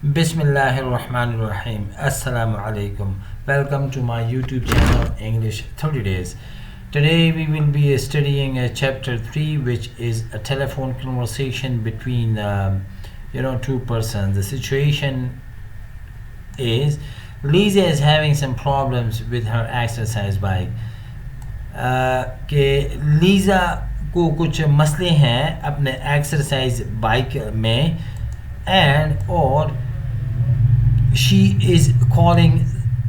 Bismillah ar-Rahman ar-Rahim. Assalamu alaikum. Welcome to my YouTube channel English 30 Days. Today we will be studying chapter 3, which is a telephone conversation between two persons. The situation is Lisa is having some problems with her exercise bike. کہ Lisa کو کچھ مسئلے ہیں اپنے exercise bike میں and اور شی is calling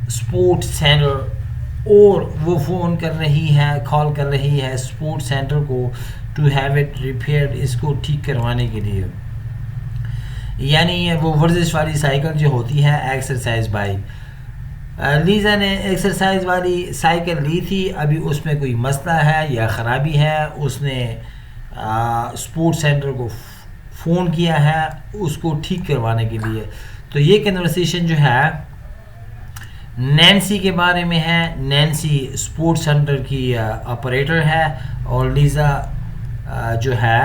sport centre اور وہ فون کر رہی ہے کال کر رہی ہے اسپورٹ سینٹر کو ٹو ہیو اٹ ریپیئرڈ، اس کو ٹھیک کروانے کے لیے. یعنی وہ ورزش والی سائیکل جو ہوتی ہے ایکسرسائز بائک، لیزا نے ایکسرسائز والی سائیکل لی تھی، ابھی اس میں کوئی مسئلہ ہے یا خرابی ہے. اس نے اسپورٹ سینٹر کو فون کیا ہے اس کو ٹھیک کروانے کے لیے. تو یہ کنورسیشن جو ہے نینسی کے بارے میں ہے. نینسی اسپورٹ سینٹر کی آپریٹر ہے اور لیزا جو ہے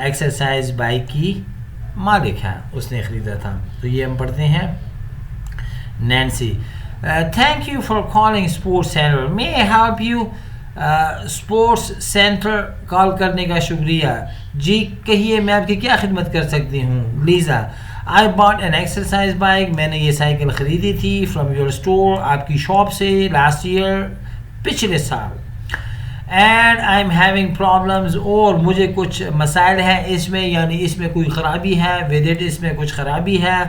ایکسرسائز بائک کی مالک ہے، اس نے خریدا تھا. تو یہ ہم پڑھتے ہیں. Nancy: thank you for calling sports center. May I help you? Sports centre call کرنے کا شکریہ. جی کہیے میں آپ کی کیا خدمت کر سکتی ہوں. Lisa: I bought an exercise bike. میں نے یہ سائیکل خریدی تھی from your store, آپ کی شاپ سے last year, پچھلے سال. And I'm having problems. اور مجھے کچھ مسائل ہیں اس میں، یعنی اس میں کوئی خرابی ہے. with it اس میں کچھ خرابی ہے.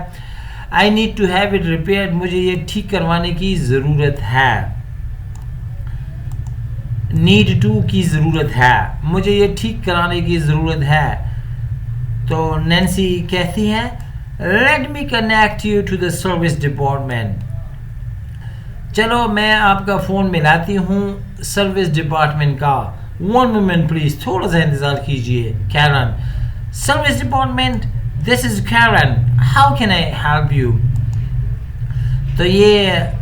I need to have it repaired. مجھے یہ ٹھیک کروانے کی ضرورت ہے. need to کی ضرورت ہے، مجھے یہ ٹھیک کرانے کی ضرورت ہے. تو نینسی کہتی ہے let me connect you to the service department. چلو میں آپ کا فون ملاتی ہوں سروس ڈپارٹمنٹ کا. one moment please. تھوڑا سا انتظار کیجئے. Keran: service department, this is Karen. How can I help you? تو یہ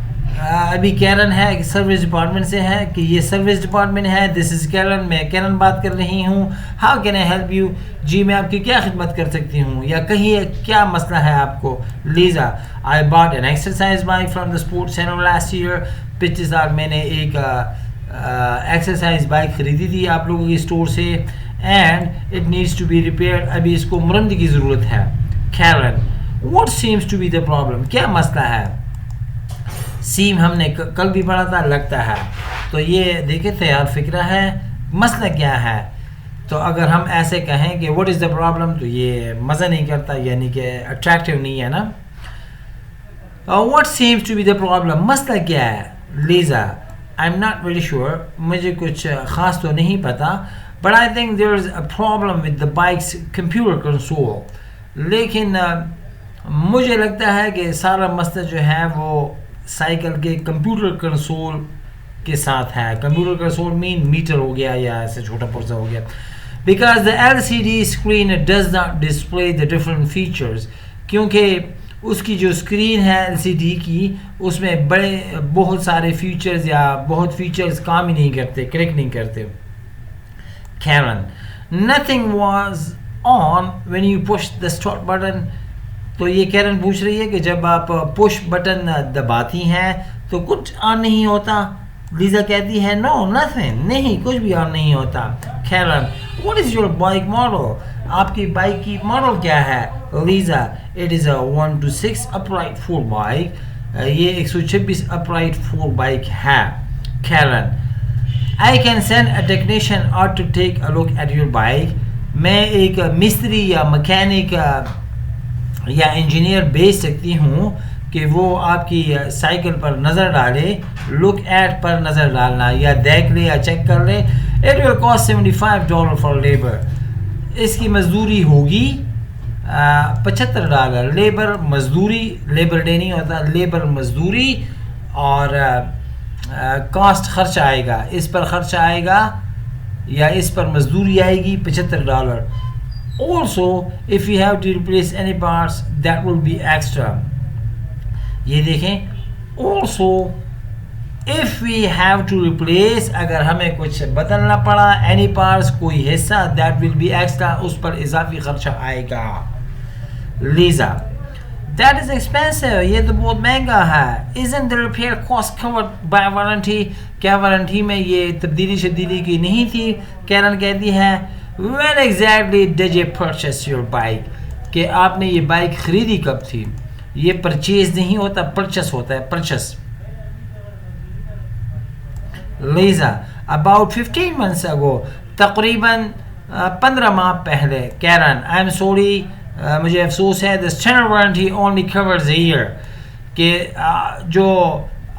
ابھی کیرن ہے، سروس ڈپارٹمنٹ سے ہے کہ یہ سروس ڈپارٹمنٹ ہے. this is Karen. میں کیرن بات کر رہی ہوں. how can I help you? جی میں آپ کی کیا خدمت کر سکتی ہوں، یا کہیے کیا مسئلہ ہے آپ کو. Lisa: I bought an exercise bike from the sports center last year. پچھلے سال میں نے ایک ایکسرسائز بائک خریدی تھی آپ لوگوں کی اسٹور سے. and it needs to be repaired. ابھی اس کو مرمت کی ضرورت ہے. Karen: what seems to be the problem? کیا مسئلہ ہے. سیم ہم نے کل بھی پڑھا تھا، لگتا ہے. تو یہ دیکھیں تیار فکرہ ہے، مسئلہ کیا ہے. تو اگر ہم ایسے کہیں کہ what is the problem تو یہ مزہ نہیں کرتا، یعنی کہ اٹریکٹیو نہیں ہے نا. what seems to be the problem، مسئلہ کیا ہے. Lisa: I'm not really sure. مجھے کچھ خاص تو نہیں پتا. But I think there is a problem with the bike's computer console. لیکن مجھے لگتا ہے کہ سارا مسئلہ جو ہے وہ سائیکل کے کمپیوٹر کنسول کے ساتھ ہے. کمپیوٹر کنسول میٹر ہو گیا یا ایسے چھوٹا پرزا ہو گیا. Because the LCD screen does not display the different features. کیونکہ اس کی جو اسکرین ہے LCD کی، اس میں بہت سارے فیچرز یا بہت فیچرز کام ہی نہیں کرتے، کلک نہیں کرتے. Karen: nothing was on when you pushed the start button. تو یہ کیرن پوچھ رہی ہے کہ جب آپ پش بٹن دباتی ہیں تو کچھ آن نہیں ہوتا. لیزا کہتی ہے no nothing، نہیں کچھ بھی آن نہیں ہوتا. Karen: what is your bike model؟ آپ کی بائک کی ماڈل کیا ہے. Lisa: it is a 126 upright 4 bike. یہ 126 upright 4 بائک ہے. Karen: I can send a technician out to take a look at your bike. میں ایک مستری یا مکینک یا انجینئر بھیج سکتی ہوں کہ وہ آپ کی سائیکل پر نظر ڈالے. لک ایٹ پر نظر ڈالنا، یا دیکھ لے یا چیک کر لے. It will cost $75 for labor. اس کی مزدوری ہوگی $75. لیبر مزدوری، لیبر ڈے نہیں ہوتا، لیبر مزدوری، اور کاسٹ خرچ آئے گا، اس پر خرچ آئے گا یا اس پر مزدوری آئے گی $75. Also if you have to replace any parts that will be extra. یہ دیکھیں also if we have to replace، اگر ہمیں کچھ بدلنا پڑا any parts کوئی حصہ that will be extra، اس پر اضافی خرچہ آئے گا. Lisa: That is expensive. یہ تو بہت مہنگا ہے. Isn't the repair cost covered by warranty? کیا وارنٹی میں یہ تبدیلی شدیلی کی نہیں تھی؟ کیرن کہتی ہے when exactly did you purchase your bike? کہ آپ نے یہ بائک خریدی کب تھی؟ یہ پرچیز نہیں ہوتا، پرچس ہوتا ہے، purchase. Lisa about 15 months ago. تقریباً 15 ماہ پہلے. Keran I am sorry. مجھے افسوس ہے. The standard warranty only covers a year. کہ جو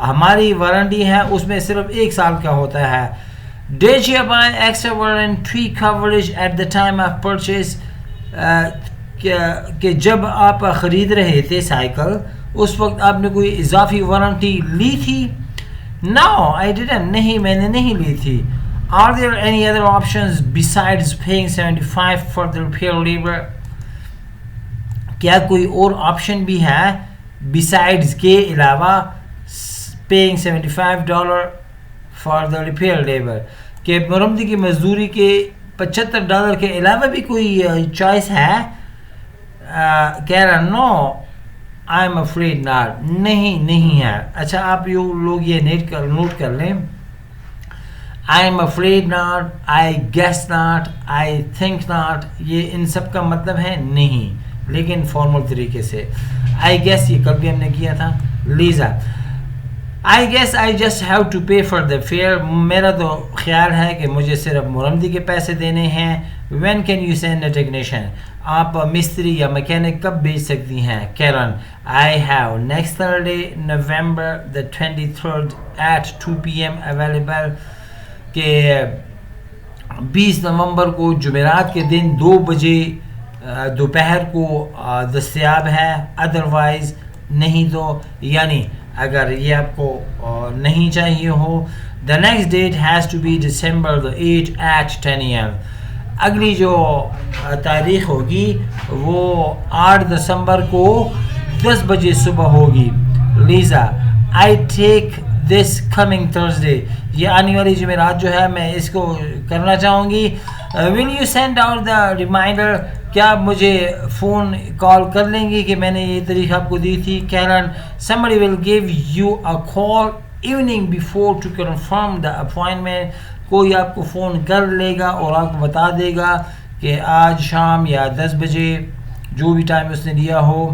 ہماری وارنٹی ہے اس میں صرف 1 سال کا ہوتا ہے. Did you buy extra warranty coverage at the time of purchase? کہ جب آپ خرید رہے تھے سائیکل اس وقت آپ نے کوئی اضافی وارنٹی لی تھی؟ No, I didn't. نہیں، میں نے نہیں لی تھی. Are there any other options besides paying $75 for the repair labor? کیا کوئی اور آپشن بھی ہے besides کے علاوہ paying $75 for the repair labor؟ کہ مرمتی کی مزدوری کے $75 کے علاوہ بھی کوئی چوائس ہے؟ کہہ رہا no, I'm afraid not. نہیں ہے. اچھا آپ لوگ یہ نوٹ کر لیں. I'm afraid not, I guess not, I think not. یہ ان سب کا مطلب ہے نہیں، لیکن فارمل طریقے سے. I guess یہ کل بھی ہم نے کیا تھا. Lisa I guess I just have to pay for the fare. میرا تو خیال ہے کہ مجھے صرف مرمتی کے پیسے دینے ہیں. When can you send a technician? آپ مستری یا میکینک کب بھیج سکتی ہیں؟ Keran I have next Thursday, November the 23rd at 2 p.m. available. کہ 20 نومبر کو جمعرات کے دن 2 بجے دوپہر کو دستیاب ہے. ادروائز نہیں تو یعنی اگر یہ آپ کو نہیں چاہیے ہو. The next date has to be December the 8th at 10 a.m. اگلی جو تاریخ ہوگی وہ 8 دسمبر کو 10 بجے صبح ہوگی. Lisa I take this coming Thursday. یہ آنے والی جمعرات جو ہے میں اس کو کرنا چاہوں گی. Will you send out the reminder? کیا آپ مجھے فون کال کر لیں گی کہ میں نے یہ تاریخ آپ کو دی تھی؟ Keran somebody will give you a call evening before to confirm the appointment. کوئی آپ کو فون کر لے گا اور آپ کو بتا دے گا کہ آج شام یا 10 بجے جو بھی ٹائم اس نے دیا ہو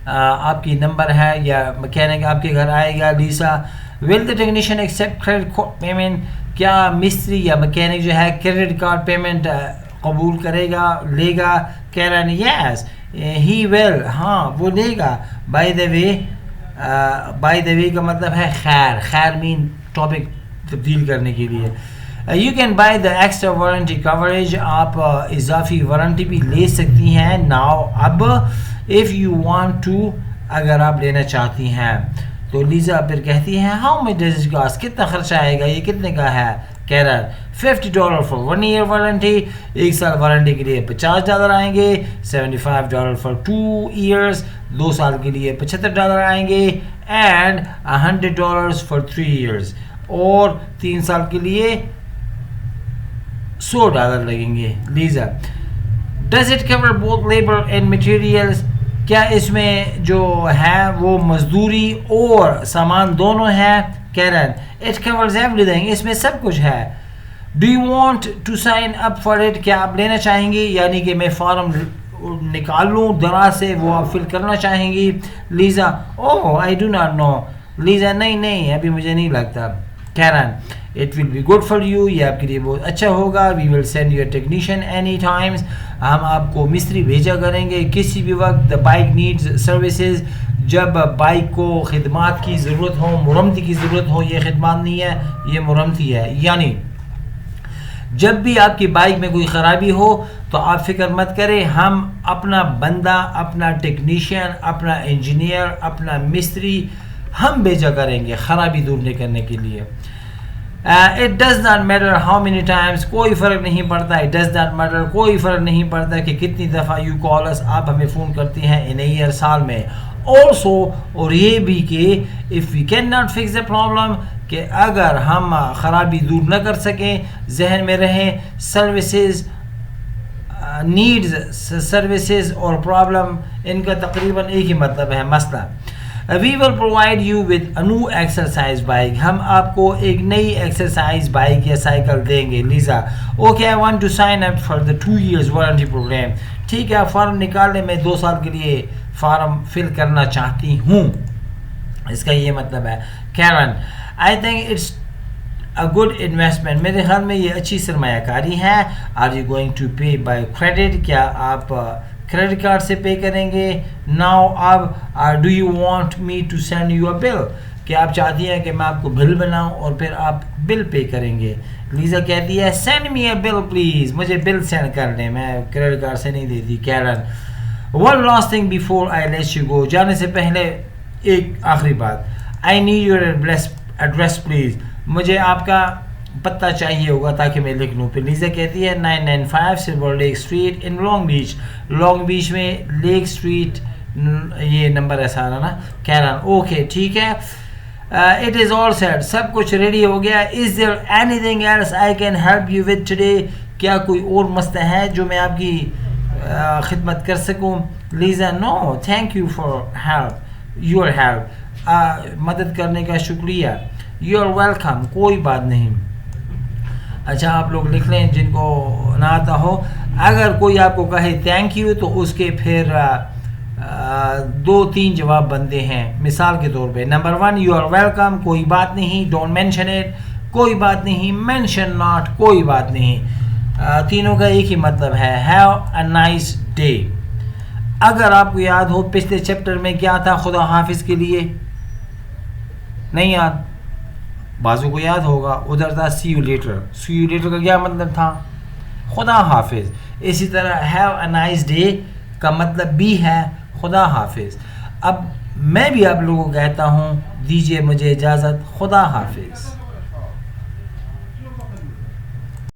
آپ کی نمبر ہے یا میکینک آپ کے گھر آئے گا. لیسا will the technician accept credit card payment? کیا مستری یا میکینک جو ہے کریڈٹ کارڈ پیمنٹ قبول کرے گا، لے گا؟ Keran yes he will. ہاں وہ لے گا. by the way کا مطلب ہے خیر مین ٹاپک تبدیل کرنے کے لیے. You can buy the extra warranty coverage. آپ اضافی وارنٹی بھی لے سکتی ہیں now اب if you want to اگر آپ لینا چاہتی ہیں. تو لیزا پھر کہتی ہے how much does it cost? کتنا خرچہ آئے گا، یہ کتنے کا ہے؟ Keran $50 for 1 year warranty. 1 سال وارنٹی کے لیے $50 آئیں گے. $75 for 2 years. 2 سال کے لیے $75 آئیں گے. and $100 for 3 years. اور 3 سال کے لیے $100 لگیں گے. Lisa does it cover both labor and materials? کیا اس میں جو ہے وہ مزدوری اور سامان دونوں ہے؟ Keran it covers everything. اس میں سب کچھ ہے. do you want to sign up for it? کیا آپ لینا چاہیں گی؟ یعنی کہ میں فارم نکال لوں دراز سے وہ آپ فل کرنا چاہیں گی؟ Lisa oh I do not know. Lisa نہیں ابھی مجھے نہیں لگتا. Keran it will be good for you. یہ آپ کے لیے بہت اچھا ہوگا. we will send you a technician any times. ہم آپ کو مستری بھیجا کریں گے کسی بھی وقت. the bike needs services. جب بائک کو خدمات کی ضرورت ہو، مرمتی کی ضرورت ہو. یہ خدمات نہیں ہے، یہ مرمتی ہے. یعنی جب بھی آپ کی بائک میں کوئی خرابی ہو تو آپ فکر مت کریں، ہم اپنا بندہ، اپنا ٹیکنیشین، اپنا انجینئر، اپنا مستری ہم بھیجا کریں گے خرابی دور کرنے کے لیے. It does not matter how many times. کوئی فرق نہیں پڑتا. It does not matter. کوئی فرق نہیں پڑتا کہ کتنی دفعہ you call us. آپ ہمیں فون کرتے ہیں in a year سال میں. Also اور یہ بھی کہ if we cannot fix the problem کہ اگر ہم خرابی دور نہ کر سکیں، ذہن میں رہیں services نیڈز سروسز اور پرابلم ان کا تقریباً ایک ہی مطلب ہے مسئلہ. We will provide you with a new exercise bike, ہم آپ کو ایک نئی ایکسرسائز بائک یا سائیکل دیں گے. Lisa okay I want to sign up for the 2 years warranty programme. ٹھیک ہے, فارم نکال لیں, میں 2 سال کے لیے فارم فل کرنا چاہتی ہوں, اس کا یہ مطلب ہے. Karen I think it's a good investment, میرے خیال میں یہ اچھی سرمایہ کاری ہے. Are you going to pay by credit, کیا آپ کریڈٹ کارڈ سے پے کریں گے؟ ناؤ اب do you want me to send you a bill, کیا آپ چاہتی ہیں کہ میں آپ کو بل بناؤں اور پھر آپ بل پے کریں گے؟ لیزا کہتی ہے send me a bill please, مجھے بل سینڈ کر دیں, میں کریڈٹ کارڈ سے نہیں دیتی. Keran one last thing before I let you go, جانے سے پہلے ایک آخری بات, I need your address please, مجھے آپ کا پتہ چاہیے ہوگا تاکہ میں لکھ لوں. پھر لیزا کہتی ہے 995 سلور لیک اسٹریٹ ان لانگ بیچ, لانگ بیچ میں لیک اسٹریٹ, یہ نمبر ہے سارا نا. کیرن اوکے ٹھیک ہے, اٹ از آل سیٹ, سب کچھ ریڈی ہو گیا. از there any thing else I can help you with today, کیا کوئی اور مسئلہ ہے جو میں آپ کی خدمت کر سکوں؟ Lisa no thank you for help, your help, مدد کرنے کا شکریہ. یو آر ویلکم, کوئی بات نہیں. اچھا آپ لوگ لکھ لیں جن کو نہ آتا ہو. اگر کوئی آپ کو کہے تھینک یو تو اس کے پھر 2-3 جواب بنتے ہیں. مثال کے طور پہ نمبر 1 یو آر ویلکم, کوئی بات نہیں, ڈونٹ مینشن اٹ, کوئی بات نہیں, مینشن ناٹ, کوئی بات نہیں. تینوں کا ایک ہی مطلب ہے ہیو اے نائس ڈے. اگر آپ کو یاد ہو پچھلے چیپٹر میں کیا تھا خدا حافظ کے لیے, نہیں یاد؟ بازو کو یاد ہوگا, ادھر تھا see you later. See you later کا کیا مطلب تھا؟ خدا حافظ. اسی طرح ہیو اے نائس ڈے کا مطلب بھی ہے خدا حافظ. اب میں بھی آپ لوگوں کو کہتا ہوں دیجیے مجھے اجازت, خدا حافظ.